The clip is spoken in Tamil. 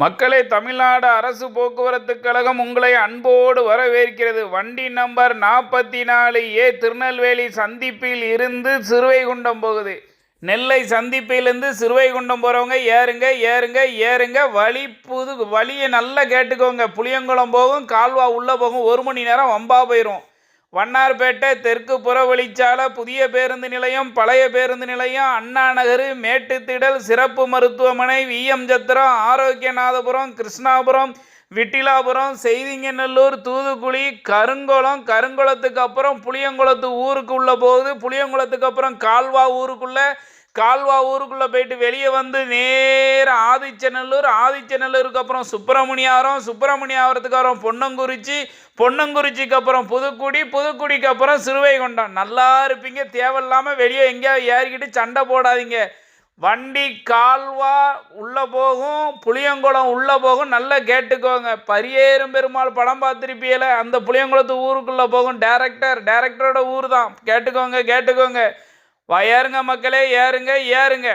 மக்களே, தமிழ்நாடு அரசு போக்குவரத்து கழகம் உங்களை அன்போடு வரவேற்கிறது. வண்டி நம்பர் 44A திருநெல்வேலி சந்திப்பில் இருந்து சிறுவைகுண்டம் போகுது. நெல்லை சந்திப்பிலிருந்து சிறுவைகுண்டம் போகிறவங்க ஏறுங்க ஏறுங்க ஏறுங்க. வழியை நல்லா கேட்டுக்கோங்க. புளியங்குளம் போகும், கால்வா உள்ளே போகும். 1 மணி நேரம் வம்பா போயிடும். வண்ணார்பேட்டை தெற்கு புறவழிச்சாலை, புதிய பேருந்து நிலையம், பழைய பேருந்து நிலையம், அண்ணா நகர், மேட்டுத்திடல், சிறப்பு மருத்துவமனை, விஎம் சத்திரம், ஆரோக்கியநாதபுரம், கிருஷ்ணாபுரம், விட்டிலாபுரம், செய்திங்கநல்லூர், தூதுக்குழி, கருங்குளத்துக்கு அப்புறம் புளியங்குளத்து ஊருக்கு உள்ள போகுது. புளியங்குளத்துக்கு அப்புறம் கால்வா ஊருக்குள்ளே போயிட்டு வெளியே வந்து நேராக ஆதிச்சநல்லூருக்கு அப்புறம் சுப்பிரமணியாரத்துக்கு அப்புறம் பொன்னங்குறிச்சிக்கு அப்புறம் புதுக்குடிக்கு அப்புறம் சிறுவைகுண்டம். நல்லா இருப்பீங்க. தேவையில்லாமல் வெளியே எங்கேயாவது ஏறிக்கிட்டு சண்டை போடாதீங்க. வண்டி கால்வா உள்ளே போகும், புளியங்குளம் உள்ளே போகும். நல்லா கேட்டுக்கோங்க. பரியேறும் பெருமாள் படம் பார்த்துருப்பியல, அந்த புளியங்குளத்து ஊருக்குள்ளே போகும். டேரக்டரோட ஊர் தான். கேட்டுக்கோங்க. ஏறுங்க மக்களே, ஏறுங்க.